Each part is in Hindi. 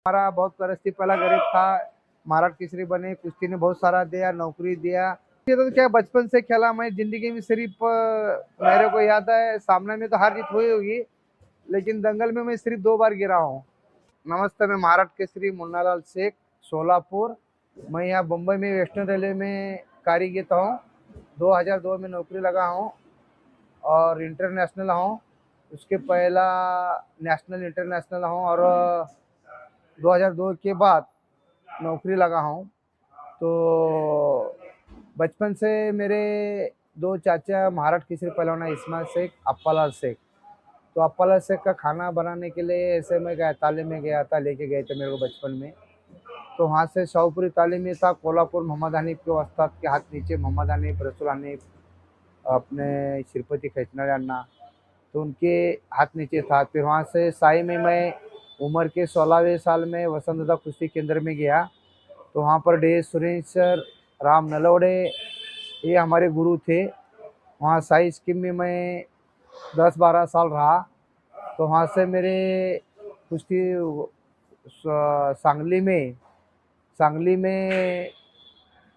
हमारा बहुत परिस्थिति पहला गरीब था। महाराज केसरी बने, कुश्ती ने बहुत सारा दिया, नौकरी दिया। ये तो क्या बचपन से खेला मैं जिंदगी में। सिर्फ मेरे को याद है, सामने में तो हार जीत हुई होगी, लेकिन दंगल में मैं सिर्फ 2 बार गिरा हूँ। नमस्ते, मैं महाराज केसरी मुन्नालाल शेख, सोलापुर। मैं यहाँ बम्बई में वेस्टर्न रेलवे में कार्यरत हूँ। 2002 में नौकरी लगा हूँ और इंटरनेशनल हूँ। उसके पहला नेशनल इंटरनेशनल हूँ और 2002 के बाद नौकरी लगा हूँ। तो बचपन से मेरे 2 चाचा महाराज केसरी पहलवान है, इस्माइल शेख, अप्पालाल शेख। तो अप्पालाल शेख का खाना बनाने के लिए ऐसे मैं गया, तालीम में गया था, लेके गए थे मेरे को बचपन में। तो वहाँ से शाहपुरी तालीम में था, कोल्हापुर मोहम्मद हनीफ के उस्ताद के हाथ नीचे, मोहम्मद हनीफ, रसूल हनीफ, अपने श्रीपति खैचनारे अन्ना, तो उनके हाथ नीचे था। फिर वहाँ से साई में मैं उम्र के 16वें साल में वसंतदा कुश्ती केंद्र में गया। तो वहाँ पर डी सुरेश सर, राम नलवड़े, ये हमारे गुरु थे। वहाँ साई स्कीम में मैं 10-12 साल रहा। तो वहाँ से मेरे कुश्ती सांगली में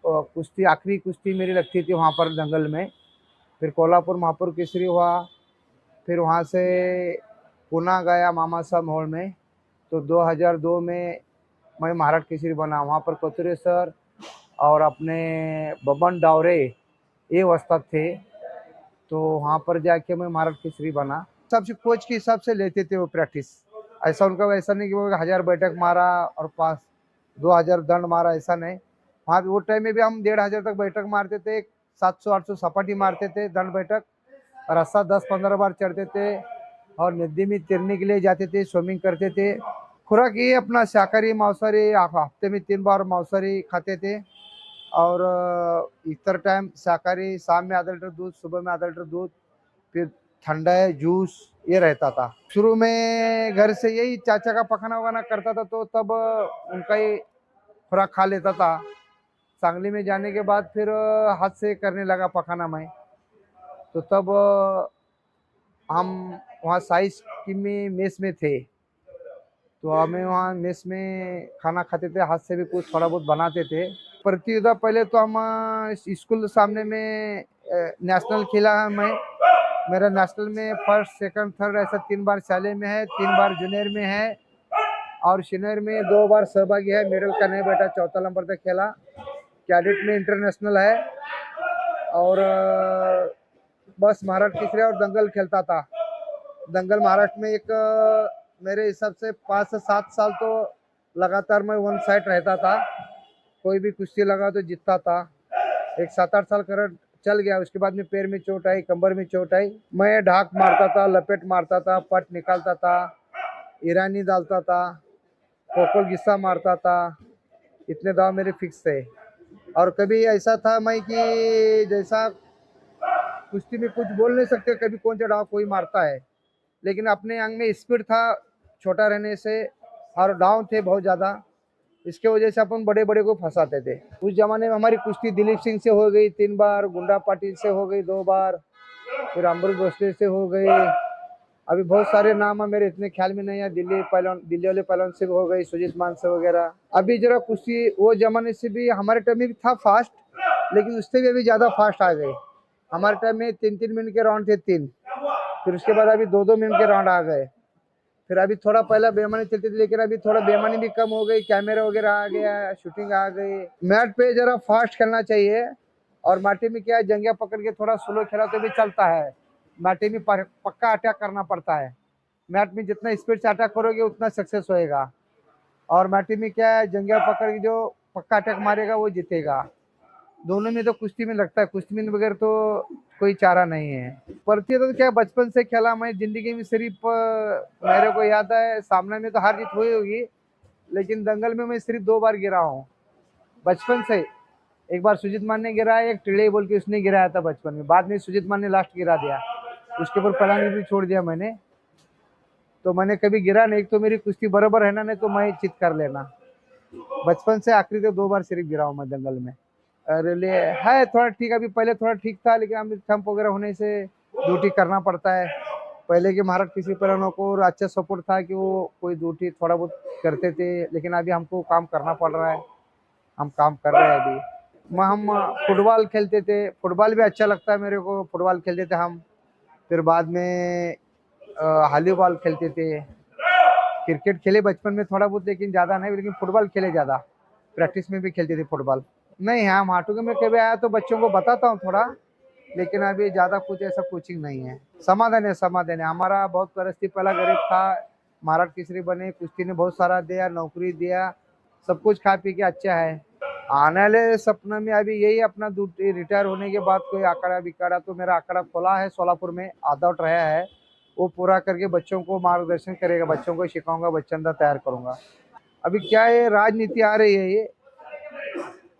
कुश्ती, आखिरी कुश्ती मेरी लगती थी वहाँ पर दंगल में। फिर कोल्हापुर महापुर केसरी हुआ। फिर वहाँ से पुणे गया मामा साहब हॉल में। तो 2002 में मैं महाराज केसरी बना। वहाँ पर कतुरे सर और अपने बबन डावरे ये वस्ताद थे। तो वहाँ पर जाके मैं महाराज केसरी बना। सबसे कोच के हिसाब से लेते थे वो प्रैक्टिस। ऐसा उनका वैसा नहीं कि वो 1000 बैठक मारा और 2000 दंड मारा, ऐसा नहीं। वहाँ वो टाइम में भी हम 1500 तक बैठक मारते थे, 700-800 सपाटी मारते थे दंड बैठक। रस्सा 10-15 बार चढ़ते थे और नदी में तैरने के लिए जाते थे, स्विमिंग करते थे। खुराक ये अपना शाकाहारी मांसाहारी, हफ्ते में 3 बार मांसाहारी खाते थे। और इतर टाइम शाकाहारी, शाम में आधा लीटर दूध, सुबह में आधा लीटर दूध, फिर ठंडा है जूस, ये रहता था। शुरू में घर से यही चाचा का पखाना वखाना करता था, तो तब उनका ही खुराक खा लेता था। सांगली में जाने के बाद फिर हाथ से करने लगा पखाना मैं। तो तब हम वहाँ साइज की में मेस में थे। तो हमें वहाँ मेस में खाना खाते थे, हाथ से भी कुछ थोड़ा बहुत बनाते थे। प्रतियोगिता पहले तो हम स्कूल सामने में नेशनल खेला है मैं। मेरा नेशनल में फर्स्ट सेकंड थर्ड ऐसा 3 बार शाले में है, 3 बार जूनियर में है और सीनियर में 2 बार सहभागी है। मेडल का नहीं बेटा, चौथा नंबर तक खेला। कैडेट में इंटरनेशनल है और बस महाराज केसरी और दंगल खेलता था। दंगल महाराष्ट्र में एक मेरे हिसाब से 5 से 7 साल तो लगातार मैं वन साइड रहता था। कोई भी कुश्ती लगा तो जीतता था। एक 7-8 साल कर चल गया। उसके बाद में पैर में चोट आई, कमर में चोट आई। मैं ढाक मारता था, लपेट मारता था, पट निकालता था, ईरानी डालता था, कोकोल गिस्सा मारता था। इतने दाव मेरे फिक्स थे। और कभी ऐसा था मैं कि जैसा कुश्ती में कुछ बोल नहीं सकते, कभी कौन सा दाव कोई मारता है, लेकिन अपने अंग में स्पीड था छोटा रहने से और दाव थे बहुत ज़्यादा। इसके वजह से अपन बड़े बड़े को फंसाते थे। उस जमाने में हमारी कुश्ती दिलीप सिंह से हो गई 3 बार, गुंडा पाटिल से हो गई 2 बार, फिर अमृत भोसले से हो गई। अभी बहुत सारे नाम है मेरे इतने ख्याल में नहीं है। दिल्ली पहलवान, दिल्ली वाले पहलवान से भी हो गई, सुजीत मान से वगैरह। अभी जरा कुश्ती वो जमाने से भी हमारे टाइम में भी था फास्ट, लेकिन उससे भी अभी ज़्यादा फास्ट आ गए। हमारे टाइम में 3-3 मिनट के राउंड थे 3, फिर उसके बाद अभी 2-2 मिनट के राउंड आ गए। फिर अभी थोड़ा पहला बेमानी चलती थी, लेकिन अभी थोड़ा बेमानी भी कम हो गई, कैमरा वगैरह आ गया, शूटिंग आ गई। मैट पे जरा फास्ट खेलना चाहिए और माटी में क्या है, जंगिया पकड़ के थोड़ा स्लो खेला तो भी चलता है। माटी में पक्का अटैक करना पड़ता है। मैट में जितना स्पीड से अटैक करोगे उतना सक्सेस होएगा। और माटी में क्या है, जंगिया पकड़ के जो पक्का अटैक मारेगा वो जीतेगा। दोनों में तो कुश्ती में लगता है, कुश्ती में बगैर तो कोई चारा नहीं है। प्रतियोगिता तो क्या बचपन से खेला मैं जिंदगी में। सिर्फ मेरे को याद है, सामने में तो हार जीत हुई होगी, लेकिन दंगल में मैं सिर्फ 2 बार गिरा हूँ बचपन से। एक बार सुजीत मान ने गिराया, एक टिड़े बोल के उसने गिराया था बचपन में। बाद में सुजीत मान ने लास्ट गिरा दिया, उसके ऊपर पलानी भी छोड़ दिया मैंने। तो मैंने कभी गिरा नहीं। एक तो मेरी कुश्ती बराबर है ना, नहीं तो मैं चित कर लेना। बचपन से आखिरी तो 2 बार सिर्फ गिरा हूँ मैं दंगल में। रिले है थोड़ा ठीक, अभी पहले थोड़ा ठीक था, लेकिन अभी थंप वगैरह होने से ड्यूटी करना पड़ता है। पहले के महाराष्ट्र किसी पहलवानों को अच्छा सपोर्ट था कि वो कोई ड्यूटी थोड़ा बहुत करते थे, लेकिन अभी हमको काम करना पड़ रहा है, हम काम कर रहे हैं अभी। हम फुटबॉल खेलते थे, फुटबॉल भी अच्छा लगता है मेरे को, फुटबॉल खेलते थे हम। फिर बाद में वॉलीबॉल खेलते थे। क्रिकेट खेले बचपन में थोड़ा बहुत, लेकिन ज़्यादा नहीं, लेकिन फुटबॉल खेले ज़्यादा। प्रैक्टिस में भी खेलते थे फुटबॉल। नहीं, हाँ, माटू में कभी आया तो बच्चों को बताता हूँ थोड़ा, लेकिन अभी ज़्यादा कुछ ऐसा कोचिंग नहीं है। समाधान है, समाधान है। हमारा बहुत परिस्थिति पहला गरीब था, महाराष्ट्र केसरी बने, कुश्ती ने बहुत सारा दिया, नौकरी दिया, सब कुछ खा पी के अच्छा है। आने वाले सपना में अभी यही अपना रिटायर होने के बाद कोई अखाड़ा बिखाड़ा, तो मेरा अखाड़ा खोला है सोलापुर में, आदौट रहा है, वो पूरा करके बच्चों को मार्गदर्शन करेगा, बच्चों को सिखाऊंगा, बच्चन का तैयार करूंगा। अभी क्या है, राजनीति आ रही है, ये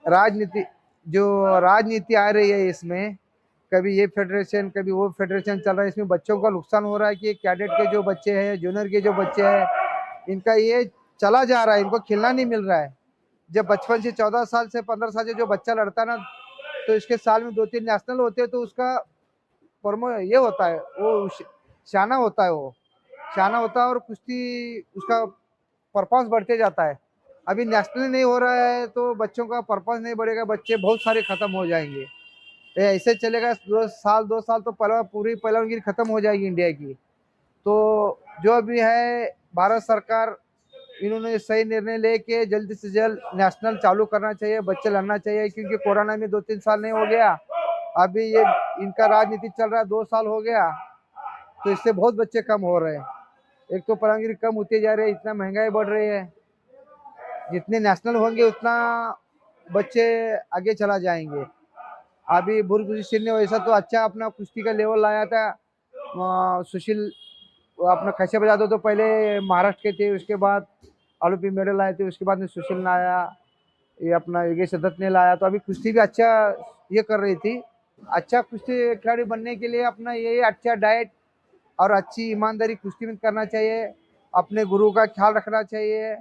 राजनीति, जो राजनीति आ रही है इसमें, कभी ये फेडरेशन कभी वो फेडरेशन चल रहा है, इसमें बच्चों का नुकसान हो रहा है कि कैडेट के जो बच्चे हैं, जूनियर के जो बच्चे हैं, इनका ये चला जा रहा है, इनको खेलना नहीं मिल रहा है। जब बचपन से 14 साल से 15 साल से जो बच्चा लड़ता है ना, तो इसके साल में 2-3 नेशनल होते हैं, तो उसका परमो ये होता है, वो शाना होता है, वो शाना होता है, और कुश्ती उसका परफॉर्मेंस बढ़ते जाता है। अभी नेशनल नहीं हो रहा है तो बच्चों का परफॉर्मेंस नहीं बढ़ेगा, बच्चे बहुत सारे खत्म हो जाएंगे। ये ऐसे चलेगा, 2 साल तो पहला पूरी पहलवानगिरी खत्म हो जाएगी इंडिया की। तो जो भी है, भारत सरकार इन्होंने सही निर्णय लेके जल्द से जल्द नेशनल चालू करना चाहिए, बच्चे लड़ना चाहिए, क्योंकि कोरोना में 2-3 साल नहीं हो गया, अभी ये इनका राजनीति चल रहा है, 2 साल हो गया, तो इससे बहुत बच्चे कम हो रहे हैं। एक तो परांगिरी कम होती जा रही है, इतना महंगाई बढ़ रही है, जितने नेशनल होंगे उतना बच्चे आगे चला जाएंगे। अभी भुरकुशी सिंह ने वैसा तो अच्छा अपना कुश्ती का लेवल लाया था, सुशील, वो अपना खैसे बजा दो, तो पहले महाराष्ट्र के थे, उसके बाद ओलंपिक मेडल आए थे, उसके बाद में सुशील ने आया, ये अपना योगेश दत्त ने लाया, तो अभी कुश्ती भी अच्छा ये कर रही थी। अच्छा कुश्ती खिलाड़ी बनने के लिए अपना ये अच्छा डाइट और अच्छी ईमानदारी कुश्ती में करना चाहिए, अपने गुरु का ख्याल रखना चाहिए,